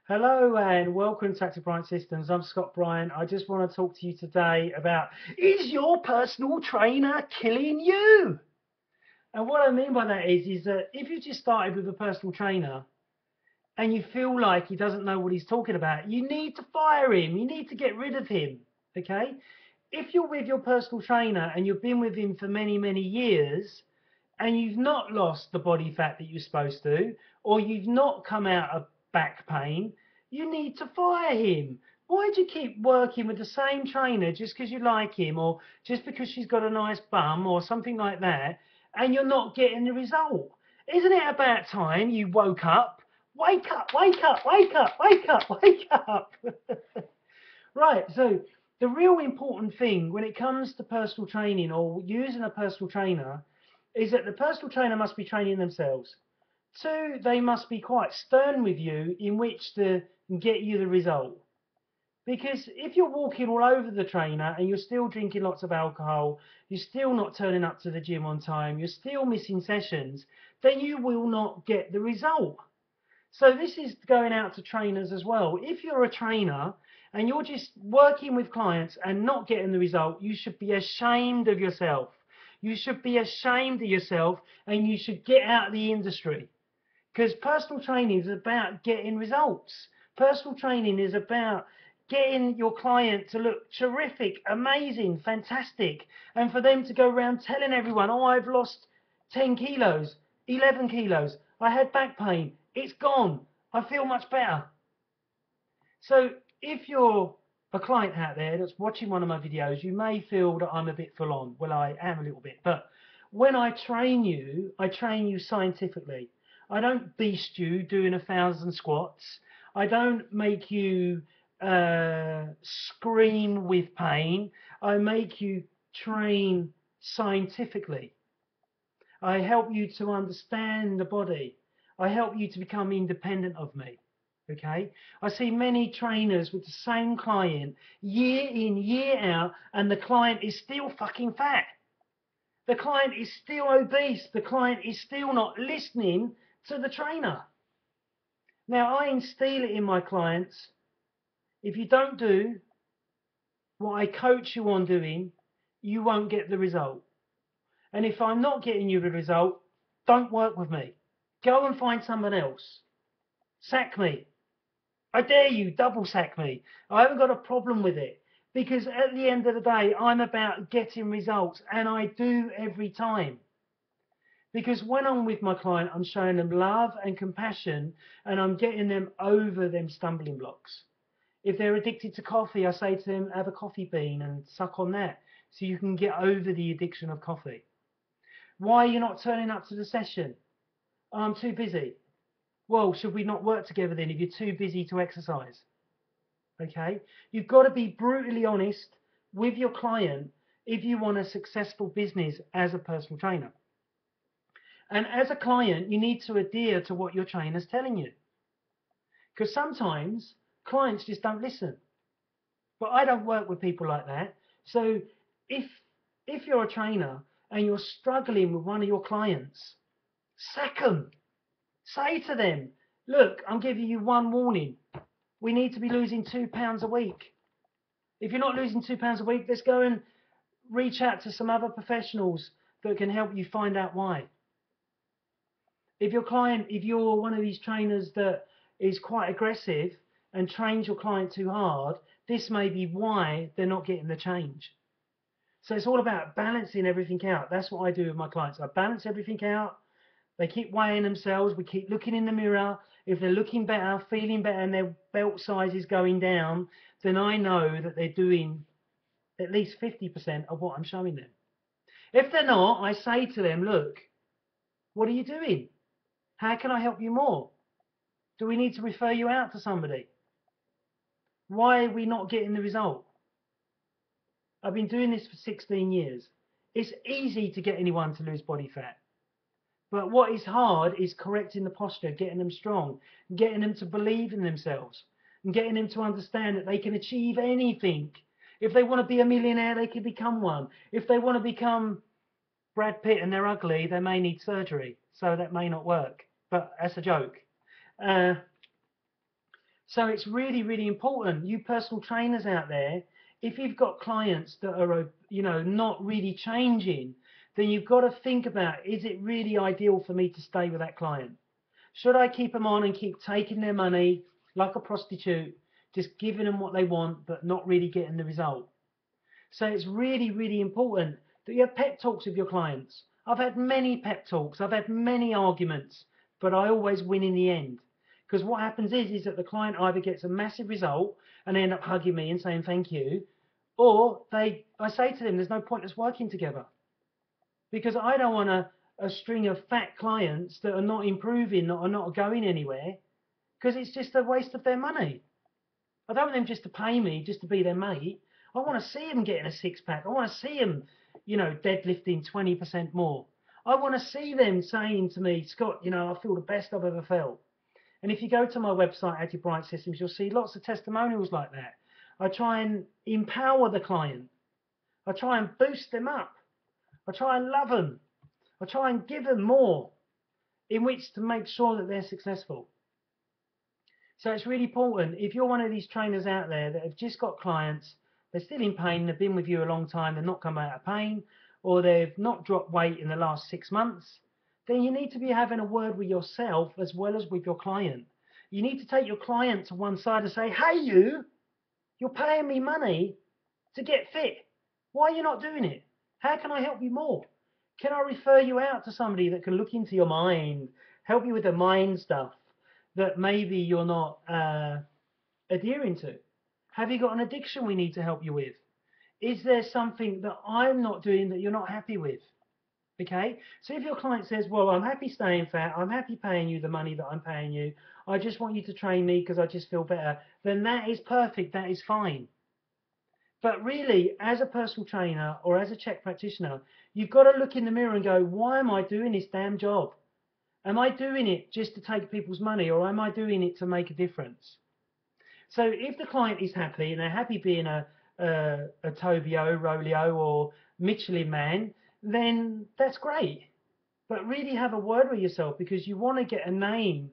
Hello and welcome to Active Bryant Systems. I'm Scott Bryant. I just want to talk to you today about, is your personal trainer killing you? And what I mean by that is that if you just started with a personal trainer and you feel like he doesn't know what he's talking about, you need to fire him. You need to get rid of him. Okay? If you're with your personal trainer and you've been with him for many, many years and you've not lost the body fat that you're supposed to, or you've not come out of back pain, you need to fire him. Why do you keep working with the same trainer just because you like him, or just because she's got a nice bum, or something like that, and you're not getting the result? Isn't it about time you woke up? Wake up, wake up, wake up, wake up, wake up. Right, so the real important thing when it comes to personal training or using a personal trainer is that the personal trainer must be training themselves. Two, they must be quite stern with you in which to get you the result. Because if you're walking all over the trainer and you're still drinking lots of alcohol, you're still not turning up to the gym on time, you're still missing sessions, then you will not get the result. So this is going out to trainers as well. If you're a trainer and you're just working with clients and not getting the result, you should be ashamed of yourself. You should be ashamed of yourself and you should get out of the industry. Because personal training is about getting results. Personal training is about getting your client to look terrific, amazing, fantastic, and for them to go around telling everyone, oh, I've lost 10 kilos, 11 kilos, I had back pain, it's gone, I feel much better. So if you're a client out there that's watching one of my videos, you may feel that I'm a bit full on. Well, I am a little bit, but when I train you scientifically. I don't beast you doing 1,000 squats. I don't make you scream with pain. I make you train scientifically. I help you to understand the body. I help you to become independent of me. Okay? I see many trainers with the same client year in, year out, and the client is still fucking fat. The client is still obese. The client is still not listening to the trainer. Now, I instill it in my clients. If you don't do what I coach you on doing, you won't get the result. And if I'm not getting you the result, don't work with me. Go and find someone else. Sack me. I dare you, double sack me. I haven't got a problem with it. Because at the end of the day, I'm about getting results. And I do every time. Because when I'm with my client, I'm showing them love and compassion, and I'm getting them over them stumbling blocks. If they're addicted to coffee, I say to them, have a coffee bean and suck on that so you can get over the addiction of coffee. Why are you not turning up to the session? Oh, I'm too busy. Well, should we not work together then if you're too busy to exercise? Okay? You've got to be brutally honest with your client if you want a successful business as a personal trainer. And as a client, you need to adhere to what your trainer's telling you. Because sometimes clients just don't listen. But I don't work with people like that. So if you're a trainer and you're struggling with one of your clients, sack them. Say to them, look, I'm giving you one warning. We need to be losing £2 a week. If you're not losing £2 a week, let's go and reach out to some other professionals that can help you find out why. If you're one of these trainers that is quite aggressive and trains your client too hard, this may be why they're not getting the change. So it's all about balancing everything out. That's what I do with my clients. I balance everything out. They keep weighing themselves. We keep looking in the mirror. If they're looking better, feeling better, and their belt size is going down, then I know that they're doing at least 50% of what I'm showing them. If they're not, I say to them, look, what are you doing? How can I help you more? Do we need to refer you out to somebody? Why are we not getting the result? I've been doing this for 16 years. It's easy to get anyone to lose body fat. But what is hard is correcting the posture, getting them strong, getting them to believe in themselves, and getting them to understand that they can achieve anything. If they want to be a millionaire, they can become one. If they want to become Brad Pitt and they're ugly, they may need surgery. So that may not work. But that's a joke. So it's really, really important, you personal trainers out there, if you've got clients that are, not really changing, then you've got to think about, is it really ideal for me to stay with that client? Should I keep them on and keep taking their money like a prostitute, just giving them what they want, but not really getting the result? So it's really, really important that you have pep talks with your clients. I've had many pep talks, I've had many arguments, but I always win in the end. Because what happens is that the client either gets a massive result and they end up hugging me and saying thank you, or I say to them, there's no point us working together. Because I don't want a string of fat clients that are not improving, that are not going anywhere, because it's just a waste of their money. I don't want them just to pay me, just to be their mate. I want to see them getting a six-pack. I want to see them, deadlifting 20% more. I want to see them saying to me, Scott, I feel the best I've ever felt. And if you go to my website, Add Your Bright Systems, you'll see lots of testimonials like that. I try and empower the client. I try and boost them up. I try and love them. I try and give them more in which to make sure that they're successful. So it's really important, if you're one of these trainers out there that have just got clients, they're still in pain, they've been with you a long time, they're not come out of pain, or they've not dropped weight in the last 6 months, then you need to be having a word with yourself as well as with your client. You need to take your client to one side and say, hey, you're paying me money to get fit. Why are you not doing it? How can I help you more? Can I refer you out to somebody that can look into your mind, help you with the mind stuff that maybe you're not adhering to? Have you got an addiction we need to help you with? Is there something that I'm not doing that you're not happy with? Okay, so if your client says, well, I'm happy staying fat, I'm happy paying you the money that I'm paying you, I just want you to train me because I just feel better, then that is perfect, that is fine. But really, as a personal trainer or as a C.H.E.K practitioner, you've got to look in the mirror and go, why am I doing this damn job? Am I doing it just to take people's money, or am I doing it to make a difference? So if the client is happy and they're happy being a Tobio, Rolio, or Michelin man, then that's great. But really have a word with yourself, because you want to get a name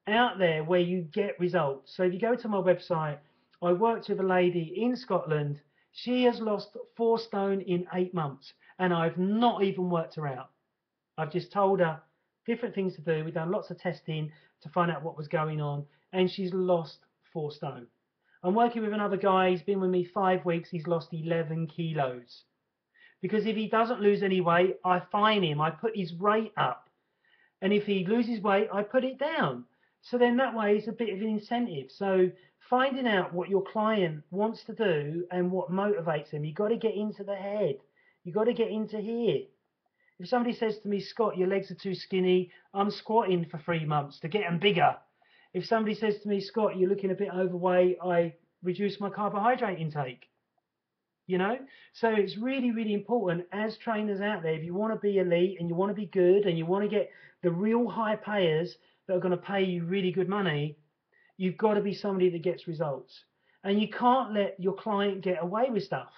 out there where you get results. So if you go to my website, I worked with a lady in Scotland. She has lost 4 stone in 8 months, and I've not even worked her out. I've just told her different things to do. We've done lots of testing to find out what was going on, and she's lost 4 stone. I'm working with another guy. He's been with me 5 weeks. He's lost 11 kilos. Because if he doesn't lose any weight, I fine him. I put his rate up. And if he loses weight, I put it down. So then that way it's a bit of an incentive. So finding out what your client wants to do and what motivates them, you've got to get into the head. You've got to get into here. If somebody says to me, Scott, your legs are too skinny, I'm squatting for 3 months to get them bigger. If somebody says to me, Scott, you're looking a bit overweight, I reduce my carbohydrate intake. So it's really, really important as trainers out there, if you want to be elite and you want to be good and you want to get the real high payers that are going to pay you really good money, you've got to be somebody that gets results. And you can't let your client get away with stuff.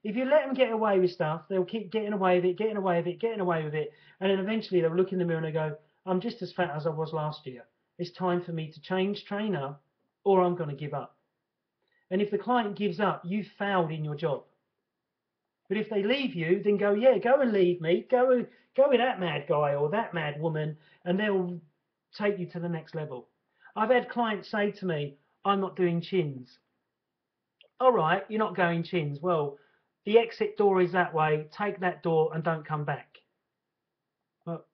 If you let them get away with stuff, they'll keep getting away with it, getting away with it, getting away with it, and then eventually they'll look in the mirror and they go, I'm just as fat as I was last year. It's time for me to change trainer, or I'm going to give up. And if the client gives up, you've failed in your job. But if they leave you, then go, yeah, go and leave me. Go with that mad guy or that mad woman, and they'll take you to the next level. I've had clients say to me, I'm not doing chins. All right, you're not going chins. Well, the exit door is that way. Take that door and don't come back. Well,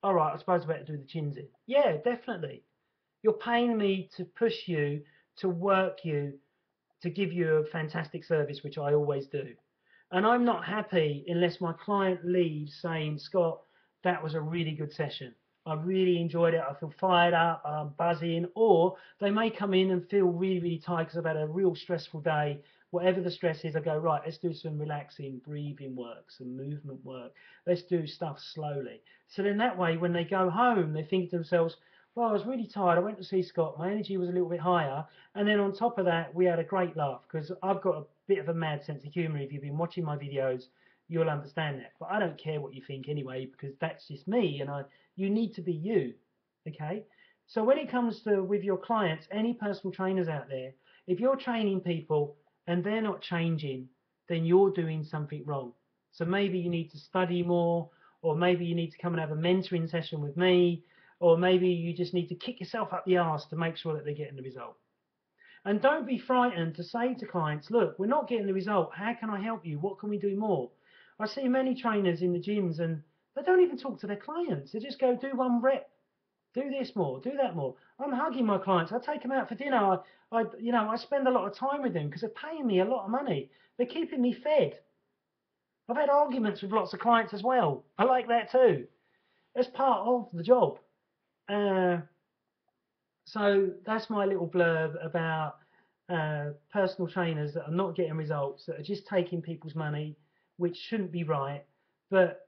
all right, I suppose I better do the chins in. Yeah, definitely. You're paying me to push you, to work you, to give you a fantastic service, which I always do. And I'm not happy unless my client leaves saying, Scott, that was a really good session. I really enjoyed it. I feel fired up, I'm buzzing. Or they may come in and feel really, really tired because I've had a real stressful day. Whatever the stress is, I go, right, let's do some relaxing breathing work, some movement work. Let's do stuff slowly. So then that way, when they go home, they think to themselves, well, I was really tired. I went to see Scott. My energy was a little bit higher. And then on top of that, we had a great laugh, because I've got a bit of a mad sense of humour. If you've been watching my videos, you'll understand that. But I don't care what you think anyway, because that's just me, and you need to be you, okay? So when it comes to with your clients, any personal trainers out there, if you're training people and they're not changing, then you're doing something wrong. So maybe you need to study more, or maybe you need to come and have a mentoring session with me, or maybe you just need to kick yourself up the arse to make sure that they're getting the result. And don't be frightened to say to clients, look, we're not getting the result. How can I help you? What can we do more? I see many trainers in the gyms and they don't even talk to their clients. They just go, do one rep, do this more, do that more. I'm hugging my clients. I take them out for dinner. I spend a lot of time with them because they're paying me a lot of money. They're keeping me fed. I've had arguments with lots of clients as well. I like that too. It's part of the job. Uh, so that's my little blurb about personal trainers that are not getting results, that are just taking people's money, which shouldn't be right. But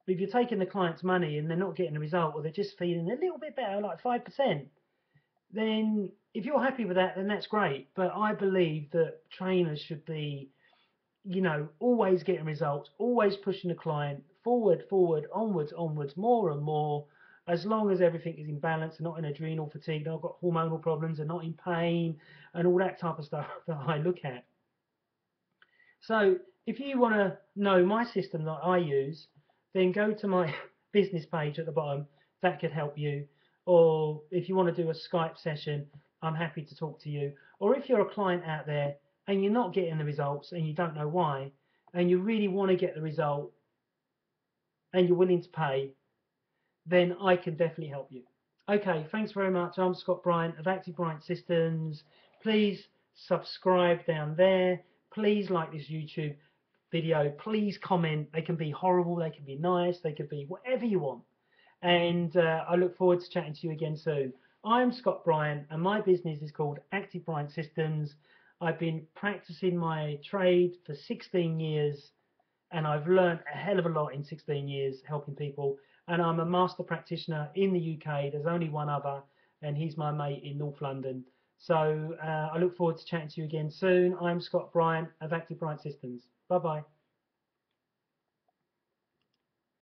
if you're taking the client's money and they're not getting a result, or they're just feeling a little bit better, like 5%, then if you're happy with that, then that's great. But I believe that trainers should be, always getting results, always pushing the client forward, forward, onwards, onwards, more and more, as long as everything is in balance and not in adrenal fatigue, and I've got hormonal problems and not in pain and all that type of stuff that I look at. So if you want to know my system that I use, then go to my business page at the bottom. That could help you. Or if you want to do a Skype session, I'm happy to talk to you. Or if you're a client out there and you're not getting the results and you don't know why, and you really want to get the result and you're willing to pay, then I can definitely help you. Okay, thanks very much. I'm Scott Bryant of Active Bryant Systems. Please subscribe down there. Please like this YouTube video. Please comment. They can be horrible, they can be nice, they could be whatever you want. And I look forward to chatting to you again soon. I'm Scott Bryant, and my business is called Active Bryant Systems. I've been practicing my trade for 16 years, and I've learned a hell of a lot in 16 years helping people. And I'm a master practitioner in the UK. There's only one other, and he's my mate in North London. So I look forward to chatting to you again soon. I'm Scott Bryant of Active Bryant Systems. Bye bye.